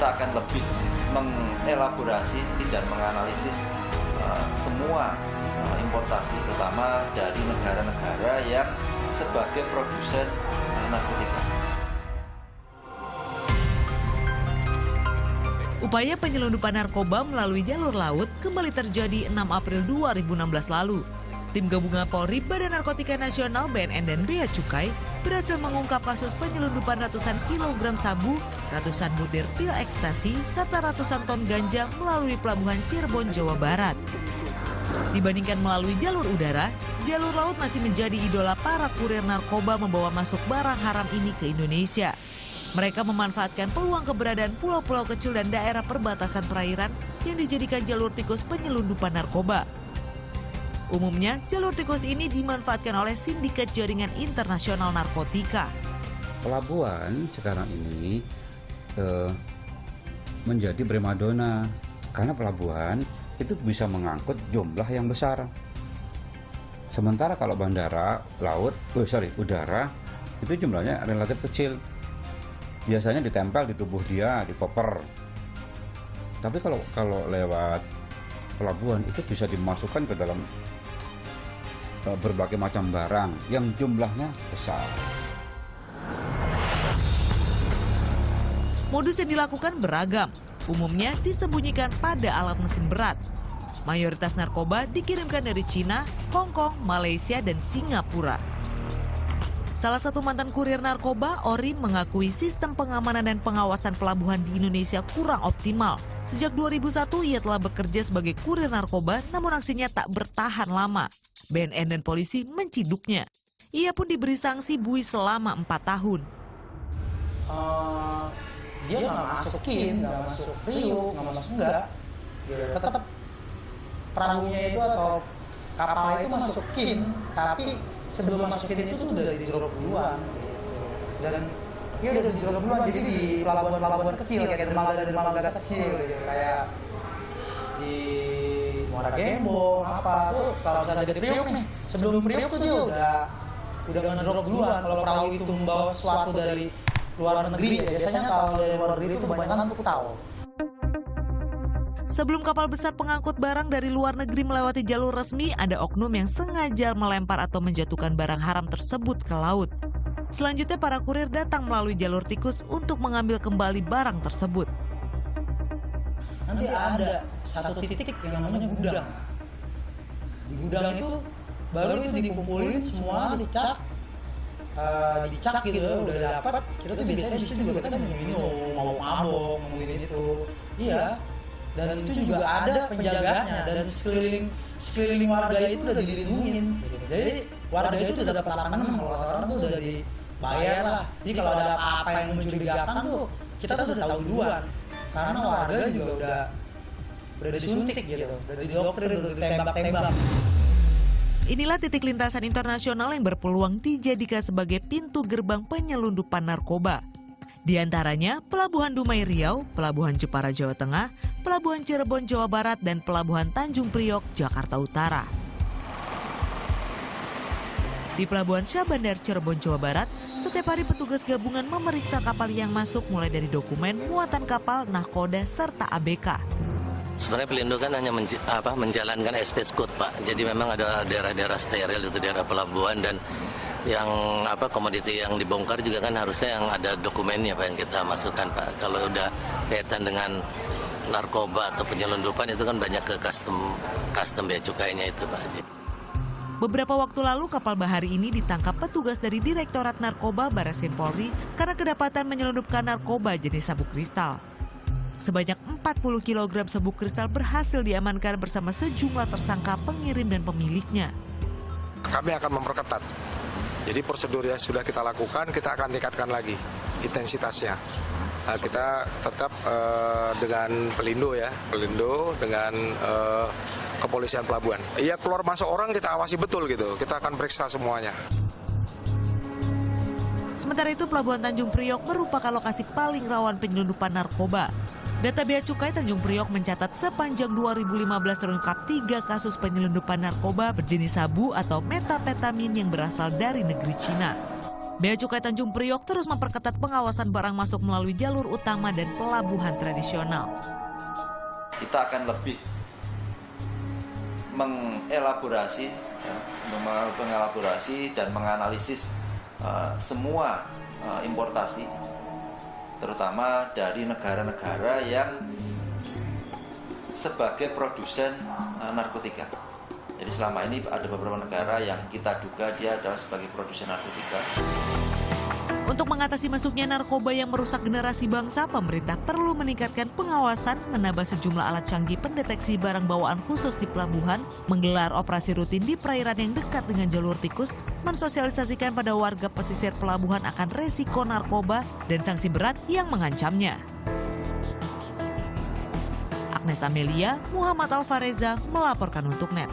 kita akan lebih mengelaborasi dan menganalisis semua importasi, terutama dari negara-negara yang sebagai produsen narkotika. Upaya penyelundupan narkoba melalui jalur laut kembali terjadi 6 April 2016 lalu. Tim gabungan Polri, Badan Narkotika Nasional, BNN, dan Bea Cukai berhasil mengungkap kasus penyelundupan ratusan kilogram sabu, ratusan butir pil ekstasi, serta ratusan ton ganja melalui pelabuhan Cirebon, Jawa Barat. Dibandingkan melalui jalur udara, jalur laut masih menjadi idola para kurir narkoba membawa masuk barang haram ini ke Indonesia. Mereka memanfaatkan peluang keberadaan pulau-pulau kecil dan daerah perbatasan perairan yang dijadikan jalur tikus penyelundupan narkoba. Umumnya, jalur tikus ini dimanfaatkan oleh sindikat jaringan internasional narkotika. Pelabuhan sekarang ini menjadi primadona karena pelabuhan itu bisa mengangkut jumlah yang besar. Sementara kalau bandara, udara itu jumlahnya relatif kecil. Biasanya ditempel di tubuh dia, di koper. Tapi kalau lewat pelabuhan itu bisa dimasukkan ke dalam berbagai macam barang yang jumlahnya besar. Modus yang dilakukan beragam, umumnya disembunyikan pada alat mesin berat. Mayoritas narkoba dikirimkan dari Cina, Hong Kong, Malaysia, dan Singapura. Salah satu mantan kurir narkoba, Ori, mengakui sistem pengamanan dan pengawasan pelabuhan di Indonesia kurang optimal. Sejak 2001 ia telah bekerja sebagai kurir narkoba, namun aksinya tak bertahan lama. BNN dan polisi menciduknya. Ia pun diberi sanksi buih selama 4 tahun. Dia nggak masukin, nggak masuk riuk, nggak masuk enggak. Tetap perahunya itu atau kapalnya itu masukin, tapi sebelum masukin itu udah di drop duluan gitu. Dan dia udah di drop duluan, jadi di pelabuhan-pelabuhan kecil kayak dermaga kecil gitu. Kayak di Muara Gembong apa tuh kalau misalnya dari Priok nih, sebelum Priok tuh dia udah ngedrop duluan. Kalau perahu itu membawa sesuatu dari luar negeri, biasanya kalau dari luar negeri itu kebanyakan tuh tahu. Sebelum kapal besar pengangkut barang dari luar negeri melewati jalur resmi, ada oknum yang sengaja melempar atau menjatuhkan barang haram tersebut ke laut. Selanjutnya para kurir datang melalui jalur tikus untuk mengambil kembali barang tersebut. Nanti ada satu titik yang namanya gudang. Di gudang itu baru itu dikumpulin semua, dicak gitu, udah dapat. Kita tuh biasanya di situ juga kita minum, mabok-mabok, ngomongin itu. Iya. Dan itu juga ada penjaganya, dan sekeliling warga itu udah dilindungin. Jadi warga itu udah dapat apartemen, kalau sekarang tuh udah dibayar lah. Jadi kalau ada apa-apa yang mencurigakan tuh kita tuh udah tahu duluan. Karena warga juga udah disuntik gitu, udah didoktrin, udah ditembak-tembak. Inilah titik lintasan internasional yang berpeluang dijadikan sebagai pintu gerbang penyelundupan narkoba. Di antaranya Pelabuhan Dumai Riau, Pelabuhan Jepara Jawa Tengah, Pelabuhan Cirebon Jawa Barat, dan Pelabuhan Tanjung Priok Jakarta Utara. Di Pelabuhan Syah Bandar Cirebon Jawa Barat, setiap hari petugas gabungan memeriksa kapal yang masuk mulai dari dokumen, muatan kapal, nahkoda, serta ABK. Sebenarnya Pelindo kan hanya menjalankan SP Code, Pak. Jadi memang ada daerah-daerah steril itu daerah pelabuhan, dan yang komoditi yang dibongkar juga kan harusnya yang ada dokumennya Pak yang kita masukkan Pak. Kalau udah kaitan dengan narkoba atau penyelundupan itu kan banyak ke custom bea cukainya itu Pak. Beberapa waktu lalu kapal bahari ini ditangkap petugas dari Direktorat Narkoba Barreskrim Polri karena kedapatan menyelundupkan narkoba jenis sabu kristal. Sebanyak 40 kg sabu kristal berhasil diamankan bersama sejumlah tersangka pengirim dan pemiliknya. Kami akan memperketat. Jadi prosedur yang sudah kita lakukan, kita akan tingkatkan lagi intensitasnya. Kita tetap dengan Pelindo dengan kepolisian pelabuhan. Iya, keluar masuk orang kita awasi betul gitu, kita akan periksa semuanya. Sementara itu Pelabuhan Tanjung Priok merupakan lokasi paling rawan penyelundupan narkoba. Data Bea Cukai Tanjung Priok mencatat sepanjang 2015 terungkap 3 kasus penyelundupan narkoba berjenis sabu atau metapetamin yang berasal dari negeri Cina. Bea Cukai Tanjung Priok terus memperketat pengawasan barang masuk melalui jalur utama dan pelabuhan tradisional. Kita akan lebih mengelaborasi dan menganalisis semua importasi, terutama dari negara-negara yang sebagai produsen narkotika. Jadi selama ini ada beberapa negara yang kita duga dia adalah sebagai produsen narkotika. Untuk mengatasi masuknya narkoba yang merusak generasi bangsa, pemerintah perlu meningkatkan pengawasan, menambah sejumlah alat canggih pendeteksi barang bawaan khusus di pelabuhan, menggelar operasi rutin di perairan yang dekat dengan jalur tikus, mensosialisasikan pada warga pesisir pelabuhan akan resiko narkoba dan sanksi berat yang mengancamnya. Agnes Amelia, Muhammad Alfareza melaporkan untuk NET.